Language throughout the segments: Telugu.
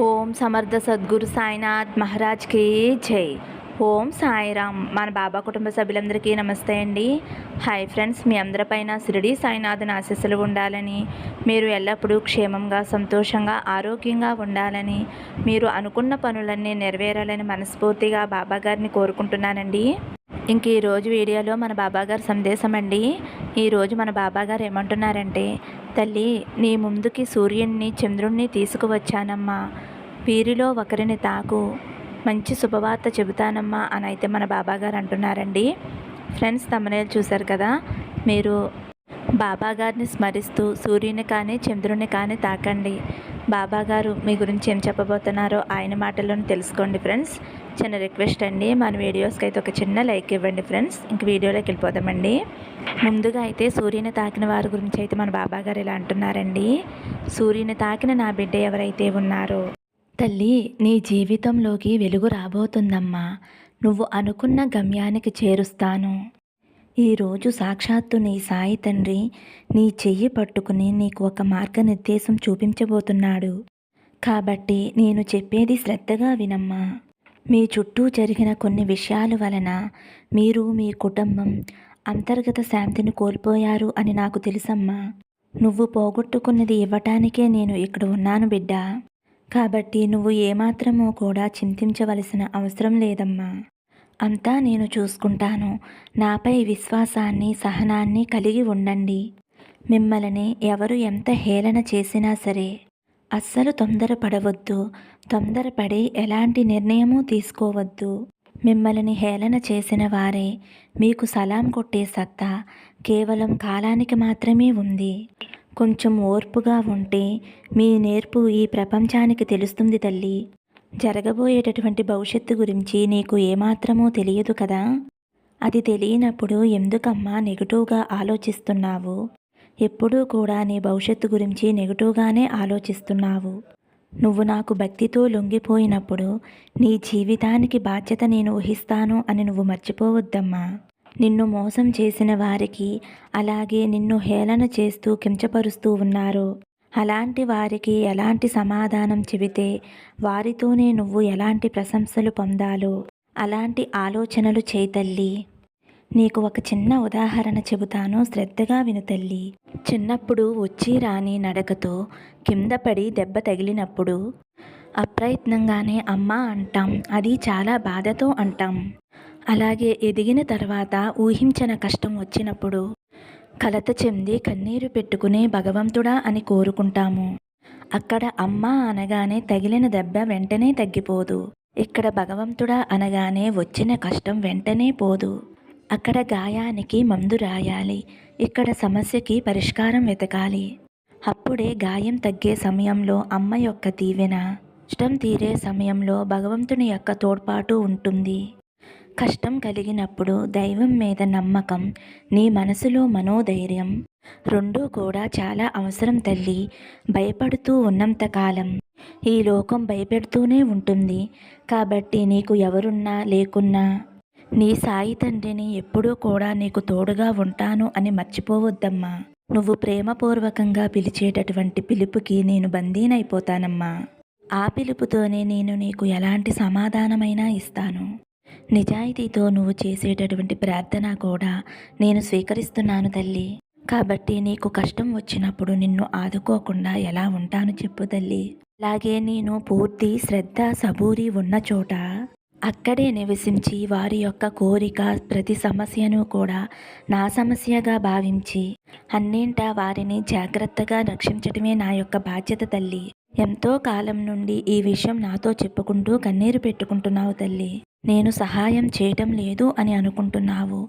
ఓం సమర్థ సద్గురు సాయినాథ్ మహారాజ్కి జై. ఓం సాయిరామ్. మన బాబా కుటుంబ సభ్యులందరికీ నమస్తే అండి. హాయ్ ఫ్రెండ్స్, మీ అందరిపైన షిరిడి సాయినాథుని ఆశీస్సులు ఉండాలని, మీరు ఎల్లప్పుడూ క్షేమంగా సంతోషంగా ఆరోగ్యంగా ఉండాలని, మీరు అనుకున్న పనులన్నీ నెరవేరాలని మనస్ఫూర్తిగా బాబా గారిని కోరుకుంటున్నానండి. ఇంక ఈరోజు వీడియోలో మన బాబాగారి సందేశం అండి. ఈరోజు మన బాబాగారు ఏమంటున్నారంటే, తల్లి నీ ముందుకి సూర్యుడిని చంద్రుణ్ణి తీసుకువచ్చానమ్మా, వీరిలో ఒకరిని తాకు, మంచి శుభవార్త చెబుతానమ్మా అని అయితే మన బాబాగారు అంటున్నారండి. ఫ్రెండ్స్, తమ్మనేలు చూశారు కదా. మీరు బాబాగారిని స్మరిస్తూ సూర్యుని కానీ చంద్రుని కానీ తాకండి. బాబాగారు మీ గురించి ఏం చెప్పబోతున్నారో ఆయన మాటల్లోనే తెలుసుకోండి ఫ్రెండ్స్. చిన్న రిక్వెస్ట్ అండి, మన వీడియోస్కి అయితే ఒక చిన్న లైక్ ఇవ్వండి ఫ్రెండ్స్. ఇంక వీడియోలోకి వెళ్ళిపోదామండి. ముందుగా అయితే సూర్యుని తాకిన వారి గురించి అయితే మన బాబాగారు ఇలా అంటున్నారండి. సూర్యుని తాకిన నా బిడ్డ ఎవరైతే ఉన్నారో, తల్లి నీ జీవితంలోకి వెలుగు రాబోతుందమ్మా, నువ్వు అనుకున్న గమ్యానికి చేరుస్తాను. ఈరోజు సాక్షాత్తు నీ సాయి తండ్రి నీ చెయ్యి పట్టుకుని నీకు ఒక మార్గనిర్దేశం చూపించబోతున్నాడు. కాబట్టి నేను చెప్పేది శ్రద్ధగా వినమ్మా. మీ చుట్టూ జరిగిన కొన్ని విషయాల వలన మీరు మీ కుటుంబం అంతర్గత శాంతిని కోల్పోయారు అని నాకు తెలుసమ్మా. నువ్వు పోగొట్టుకున్నది ఇవ్వటానికే నేను ఇక్కడ ఉన్నాను బిడ్డ. కాబట్టి నువ్వు ఏమాత్రమూ కూడా చింతించవలసిన అవసరం లేదమ్మా. అంతా నేను చూసుకుంటాను. నాపై విశ్వాసాన్ని సహనాన్ని కలిగి ఉండండి. మిమ్మల్ని ఎవరు ఎంత హేళన చేసినా సరే అస్సలు తొందరపడవద్దు. తొందరపడి ఎలాంటి నిర్ణయమూ తీసుకోవద్దు. మిమ్మల్ని హేళన చేసిన వారే మీకు సలాం కొట్టే సత్తా కేవలం కాలానికి మాత్రమే ఉంది. కొంచెం ఓర్పుగా ఉంటే మీ నేర్పు ఈ ప్రపంచానికి తెలుస్తుంది తల్లి. జరగబోయేటటువంటి భవిష్యత్తు గురించి నీకు ఏమాత్రమూ తెలియదు కదా. అది తెలియనప్పుడు ఎందుకమ్మా నెగిటివ్గా ఆలోచిస్తున్నావు? ఎప్పుడూ కూడా నీ భవిష్యత్తు గురించి నెగిటివ్గానే ఆలోచిస్తున్నావు. నువ్వు నాకు భక్తితో లొంగిపోయినప్పుడు నీ జీవితానికి బాధ్యత నేను వహిస్తాను అని నువ్వు మర్చిపోవద్దమ్మా. నిన్ను మోసం చేసిన వారికి, అలాగే నిన్ను హేళన చేస్తూ కించపరుస్తూ ఉన్నారు, అలాంటి వారికి ఎలాంటి సమాధానం చెబితే వారితోనే నువ్వు ఎలాంటి ప్రశంసలు పొందాలో అలాంటి ఆలోచనలు చేయి తల్లి. నీకు ఒక చిన్న ఉదాహరణ చెబుతాను, శ్రద్ధగా విను తల్లి. చిన్నప్పుడు వచ్చి రాని నడకతో కింద పడి దెబ్బ తగిలినప్పుడు అప్రయత్నంగానే అమ్మా అంటాం, అది చాలా బాధతో అంటాం. అలాగే ఎదిగిన తర్వాత ఊహించిన కష్టం వచ్చినప్పుడు కలత చెంది కన్నీరు పెట్టుకుని భగవంతుడా అని కోరుకుంటాము. అక్కడ అమ్మ అనగానే తగిలిన దెబ్బ వెంటనే తగ్గిపోదు. ఇక్కడ భగవంతుడా అనగానే వచ్చిన కష్టం వెంటనే పోదు. అక్కడ గాయానికి మందు రాయాలి, ఇక్కడ సమస్యకి పరిష్కారం వెతకాలి. అప్పుడే గాయం తగ్గే సమయంలో అమ్మ యొక్క దీవెన, కష్టం తీరే సమయంలో భగవంతుని యొక్క తోడ్పాటు ఉంటుంది. కష్టం కలిగినప్పుడు దైవం మీద నమ్మకం, నీ మనసులో మనోధైర్యం రెండూ కూడా చాలా అవసరం తల్లి. భయపడుతూ ఉన్నంతకాలం ఈ లోకం భయపెడుతూనే ఉంటుంది. కాబట్టి నీకు ఎవరున్నా లేకున్నా నీ సాయి తండ్రిని ఎప్పుడూ కూడా నీకు తోడుగా ఉంటాను అని మర్చిపోవద్దమ్మా. నువ్వు ప్రేమపూర్వకంగా పిలిచేటటువంటి పిలుపుకి నేను బందీనైపోతానమ్మా. ఆ పిలుపుతోనే నేను నీకు ఎలాంటి సమాధానమైనా ఇస్తాను. నిజాయితీతో నువ్వు చేసేటటువంటి ప్రార్థన కూడా నేను స్వీకరిస్తున్నాను తల్లి. కాబట్టి నీకు కష్టం వచ్చినప్పుడు నిన్ను ఆదుకోకుండా ఎలా ఉంటాను చెప్పు తల్లి. అలాగే నేను పూర్తి శ్రద్ధ సబూరి ఉన్న చోట అక్కడే నివసించి వారి యొక్క కోరిక ప్రతి సమస్యను కూడా నా సమస్యగా భావించి అన్నింటా వారిని జాగ్రత్తగా రక్షించటమే నా యొక్క బాధ్యత తల్లి. ఎంతో కాలం నుండి ఈ విషయం నాతో చెప్పుకుంటూ కన్నీరు పెట్టుకుంటున్నావు తల్లి. నేను సహాయం చేయటం లేదు అని అనుకుంటున్నావు.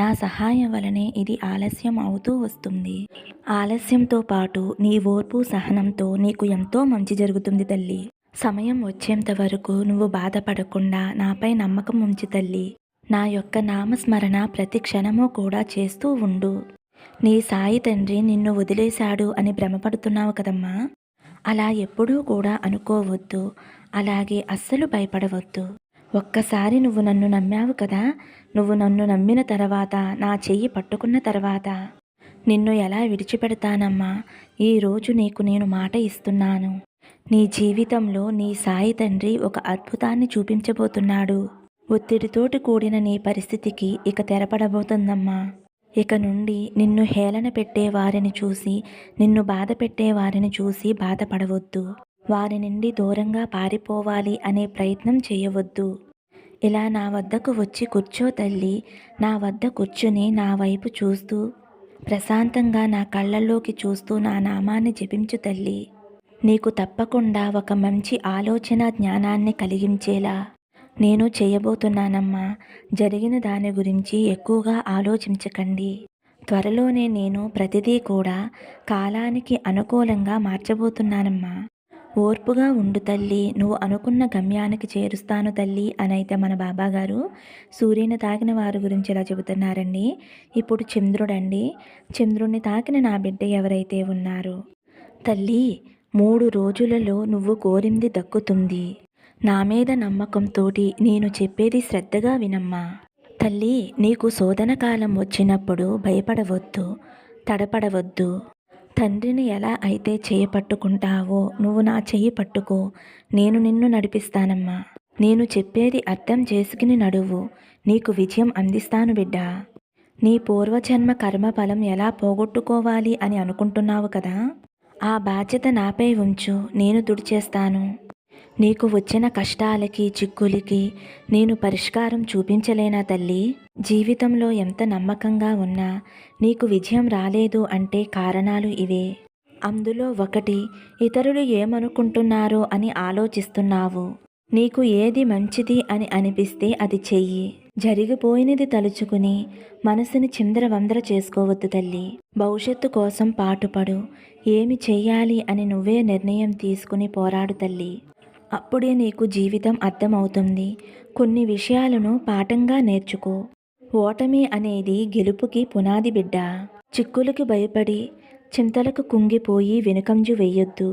నా సహాయం వలనే ఇది ఆలస్యం అవుతూ వస్తుంది. ఆలస్యంతో పాటు నీ ఓర్పు సహనంతో నీకు ఎంతో మంచి జరుగుతుంది తల్లి. సమయం వచ్చేంత వరకు నువ్వు బాధపడకుండా నాపై నమ్మకం ఉంచి తల్లి. నా యొక్క నామస్మరణ ప్రతి క్షణము కూడా చేస్తూ ఉండు. నీ సాయి తండ్రి నిన్ను వదిలేశాడు అని భ్రమపడుతున్నావు కదమ్మా. అలా ఎప్పుడూ కూడా అనుకోవద్దు. అలాగే అస్సలు భయపడవద్దు. ఒక్కసారి నువ్వు నన్ను నమ్మావు కదా. నువ్వు నన్ను నమ్మిన తర్వాత, నా చెయ్యి పట్టుకున్న తర్వాత నిన్ను ఎలా విడిచిపెడతానమ్మా. ఈరోజు నీకు నేను మాట ఇస్తున్నాను. నీ జీవితంలో నీ సాయి తండ్రి ఒక అద్భుతాన్ని చూపించబోతున్నాడు. ఒత్తిడితోటి కూడిన నీ పరిస్థితికి ఇక తెరపడబోతుందమ్మా. ఇక నుండి నిన్ను హేళన పెట్టే వారిని చూసి, నిన్ను బాధ పెట్టే వారిని చూసి బాధపడవద్దు. వారి నుండి దూరంగా పారిపోవాలి అనే ప్రయత్నం చేయవద్దు. ఇలా నా వద్దకు వచ్చి కూర్చో తల్లి. నా వద్ద కూర్చుని నా వైపు చూస్తూ, ప్రశాంతంగా నా కళ్ళల్లోకి చూస్తూ నా నామాన్ని జపించు తల్లి. నీకు తప్పకుండా ఒక మంచి ఆలోచన జ్ఞానాన్ని కలిగించేలా నేను చేయబోతున్నానమ్మా. జరిగిన దాని గురించి ఎక్కువగా ఆలోచించకండి. త్వరలోనే నేను ప్రతిదీ కూడా కాలానికి అనుకూలంగా మార్చబోతున్నానమ్మా. ఓర్పుగా ఉండు తల్లి. నువ్వు అనుకున్న గమ్యానికి చేరుస్తాను తల్లి అనైతే మన బాబాగారు సూర్యుని తాకిన వారి గురించి ఇలా చెబుతున్నారండి. ఇప్పుడు చంద్రుడండి. చంద్రుడిని తాకిన నా బిడ్డ ఎవరైతే ఉన్నారో, తల్లి 3 రోజులలో నువ్వు కోరింది దక్కుతుంది. నా మీద నమ్మకంతోటి నేను చెప్పేది శ్రద్ధగా వినమ్మా. తల్లి, నీకు శోధన కాలం వచ్చినప్పుడు భయపడవద్దు, తడపడవద్దు. తండ్రిని ఎలా అయితే చెయ్యి పట్టుకుంటావో నువ్వు నా చెయ్యి పట్టుకో. నేను నిన్ను నడిపిస్తానమ్మా. నేను చెప్పేది అర్థం చేసుకుని నడువు. నీకు విజయం అందిస్తాను బిడ్డా. నీ పూర్వజన్మ కర్మఫలం ఎలా పోగొట్టుకోవాలి అని అనుకుంటున్నావు కదా, ఆ బాధ్యత నాపై ఉంచు. నేను తుడిచేస్తాను. నీకు వచ్చిన కష్టాలకి, చిక్కులకి నేను పరిష్కారం చూపించలేనా తల్లి? జీవితంలో ఎంత నమ్మకంగా ఉన్నా నీకు విజయం రాలేదు అంటే కారణాలు ఇవే. అందులో ఒకటి, ఇతరులు ఏమనుకుంటున్నారో అని ఆలోచిస్తున్నావు. నీకు ఏది మంచిది అని అనిపిస్తే అది చెయ్యి. జరిగిపోయినది తలుచుకుని మనసుని చిందరవందర చేసుకోవద్దు తల్లి. భవిష్యత్తు కోసం పాటుపడు. ఏమి చెయ్యాలి అని నువ్వే నిర్ణయం తీసుకుని పోరాడు తల్లి. అప్పుడే నీకు జీవితం అర్థమవుతుంది. కొన్ని విషయాలను పాఠంగా నేర్చుకో. ఓటమి అనేది గెలుపుకి పునాది బిడ్డ. చిక్కులకి భయపడి చింతలకు కుంగిపోయి వెనుకంజు వెయ్యొద్దు.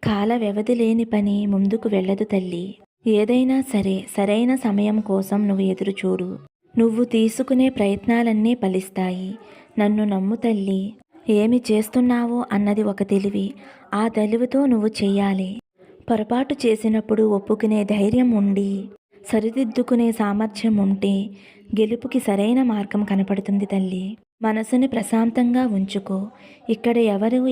కాల వ్యవధి లేని పని ముందుకు వెళ్ళదు తల్లి. ఏదైనా సరే సరైన సమయం కోసం నువ్వు ఎదురుచూడు. నువ్వు తీసుకునే ప్రయత్నాలన్నీ ఫలిస్తాయి. నన్ను నమ్ము తల్లి. ఏమి చేస్తున్నావో అన్నది ఒక తెలివి. ఆ తెలివితో నువ్వు చెయ్యాలి. పొరపాటు చేసినప్పుడు ఒప్పుకునే ధైర్యం ఉండి సరిదిద్దుకునే సామర్థ్యం ఉంటే గెలుపుకి సరైన మార్గం కనపడుతుంది తల్లి. మనసుని ప్రశాంతంగా ఉంచుకో. ఇక్కడ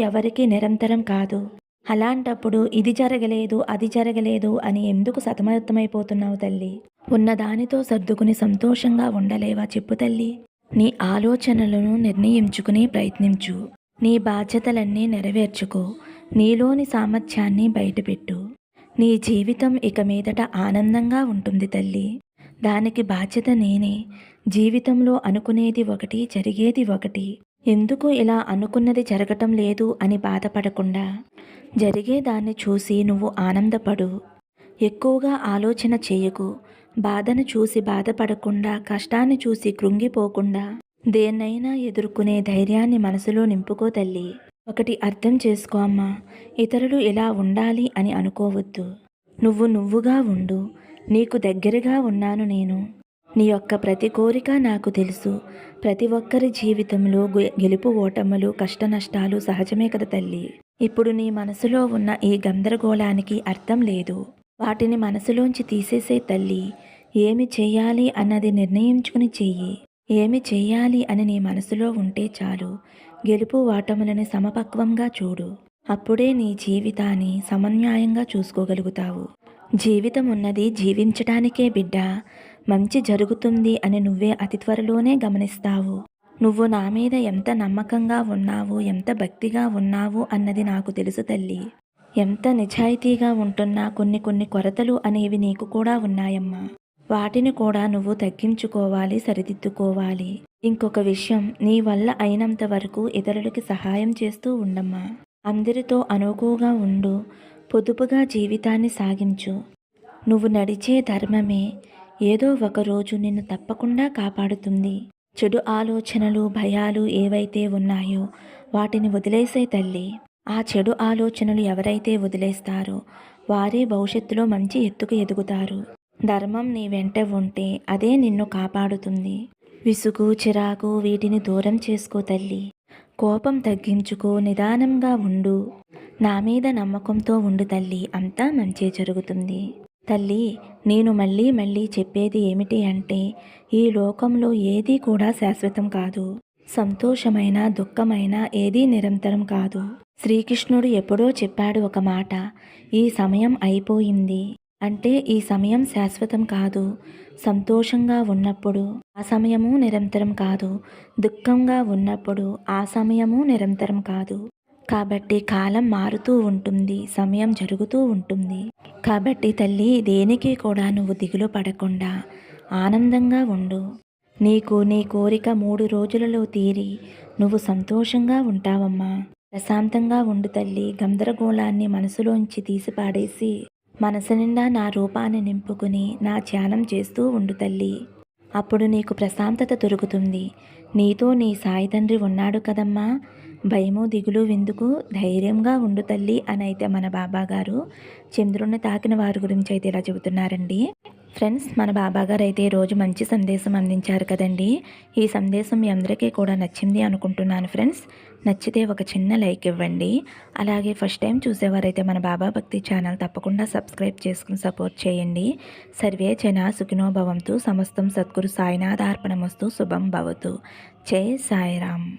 ఎవరికి నిరంతరం కాదు. అలాంటప్పుడు ఇది జరగలేదు, అది జరగలేదు అని ఎందుకు సతమతమైపోతున్నావు తల్లి? ఉన్నదానితో సర్దుకుని సంతోషంగా ఉండలేవా చెప్పు తల్లి? నీ ఆలోచనలను నిర్ణయించుకుని ప్రయత్నించు. నీ బాధ్యతలన్నీ నెరవేర్చుకో. నీలోని సామర్థ్యాన్ని బయటపెట్టు. నీ జీవితం ఇక మీదట ఆనందంగా ఉంటుంది తల్లి. దానికి బాధ్యత నేనే. జీవితంలో అనుకునేది ఒకటి, జరిగేది ఒకటి. ఎందుకు ఇలా అనుకున్నది జరగటం లేదు అని బాధపడకుండా జరిగేదాన్ని చూసి నువ్వు ఆనందపడు. ఎక్కువగా ఆలోచన చేయకు. బాధను చూసి బాధపడకుండా, కష్టాన్ని చూసి కృంగిపోకుండా దేన్నైనా ఎదుర్కొనే ధైర్యాన్ని మనసులో నింపుకో తల్లి. ఒకటి అర్థం చేసుకో అమ్మా. ఇతరులు ఇలా ఉండాలి అని అనుకోవద్దు. నువ్వుగా ఉండు. నీకు దగ్గరగా ఉన్నాను నేను. నీ యొక్క ప్రతి కోరిక నాకు తెలుసు. ప్రతి ఒక్కరి జీవితంలో గెలుపు ఓటములు, కష్ట నష్టాలు సహజమే కదా తల్లి. ఇప్పుడు నీ మనసులో ఉన్న ఈ గందరగోళానికి అర్థం లేదు. వాటిని మనసులోంచి తీసేసే తల్లి. ఏమి చెయ్యాలి అన్నది నిర్ణయించుకుని చెయ్యి. ఏమి చెయ్యాలి అని నీ మనసులో ఉంటే చాలు. గెలుపు ఓటములని సమపక్వంగా చూడు. అప్పుడే నీ జీవితాన్ని సమన్యాయంగా చూసుకోగలుగుతావు. జీవితం ఉన్నది జీవించడానికే బిడ్డ. మంచి జరుగుతుంది అని నువ్వే అతి త్వరలోనే గమనిస్తావు. నువ్వు నా మీద ఎంత నమ్మకంగా ఉన్నావు, ఎంత భక్తిగా ఉన్నావు అన్నది నాకు తెలుసు తల్లి. ఎంత నిజాయితీగా ఉంటున్నా కొన్ని కొరతలు అనేవి నీకు కూడా ఉన్నాయమ్మా. వాటిని కూడా నువ్వు తగ్గించుకోవాలి, సరిదిద్దుకోవాలి. ఇంకొక విషయం, నీ వల్ల అయినంత వరకు ఇతరులకి సహాయం చేస్తూ ఉండమ్మా. అందరితో అనుకువగా ఉండు. పొదుపుగా జీవితాన్ని సాగించు. నువ్వు నడిచే ధర్మమే ఏదో ఒకరోజు నిన్ను తప్పకుండా కాపాడుతుంది. చెడు ఆలోచనలు, భయాలు ఏవైతే ఉన్నాయో వాటిని వదిలేసే తల్లి. ఆ చెడు ఆలోచనలు ఎవరైతే వదిలేస్తారో వారే భవిష్యత్తులో మంచి ఎత్తుకు ఎదుగుతారు. ధర్మం నీ వెంట ఉంటే అదే నిన్ను కాపాడుతుంది. విసుగు, చిరాకు వీటిని దూరం చేసుకో తల్లి. కోపం తగ్గించుకో, నిదానంగా ఉండు. నా మీద నమ్మకంతో ఉండు తల్లి, అంతా మంచే జరుగుతుంది. తల్లి, నేను మళ్ళీ మళ్ళీ చెప్పేది ఏమిటి అంటే, ఈ లోకంలో ఏదీ కూడా శాశ్వతం కాదు. సంతోషమైన, దుఃఖమైన ఏదీ నిరంతరం కాదు. శ్రీకృష్ణుడు ఎప్పుడో చెప్పాడు ఒక మాట, ఈ సమయం అయిపోయింది అంటే ఈ సమయం శాశ్వతం కాదు. సంతోషంగా ఉన్నప్పుడు ఆ సమయము నిరంతరం కాదు. దుఃఖంగా ఉన్నప్పుడు ఆ సమయము నిరంతరం కాదు. కాబట్టి కాలం మారుతూ ఉంటుంది, సమయం జరుగుతూ ఉంటుంది. కాబట్టి తల్లి, దేనికి కూడా నువ్వు దిగులు పడకుండా ఆనందంగా ఉండు. నీకు నీ కోరిక 3 రోజులలో తీరి నువ్వు సంతోషంగా ఉంటావమ్మా. ప్రశాంతంగా ఉండు తల్లి. గందరగోళాన్ని మనసులోంచి తీసి పాడేసి మనసు నిండా నా రూపాన్ని నింపుకుని నా ధ్యానం చేస్తూ ఉండు తల్లి. అప్పుడు నీకు ప్రశాంతత దొరుకుతుంది. నీతో నీ సాయి తండ్రి ఉన్నాడు కదమ్మా. భయము దిగులు విందుకు, ధైర్యంగా ఉండు తల్లి అని అయితే మన బాబాగారు చంద్రుణ్ణి తాకిన వారి గురించి అయితే ఇలా చెబుతున్నారండి. ఫ్రెండ్స్, మన బాబాగారు అయితే రోజు మంచి సందేశం అందించారు కదండి. ఈ సందేశం మీ అందరికీ కూడా నచ్చింది అనుకుంటున్నాను ఫ్రెండ్స్. నచ్చితే ఒక చిన్న లైక్ ఇవ్వండి. అలాగే ఫస్ట్ టైం చూసేవారైతే మన బాబా భక్తి ఛానల్ తప్పకుండా సబ్స్క్రైబ్ చేసుకుని సపోర్ట్ చేయండి. సర్వే జన సుఖినో భవంతు. సమస్తం సద్గురు సాయినాథార్పణమస్తు. శుభం భవతు. జై సాయిరామ్.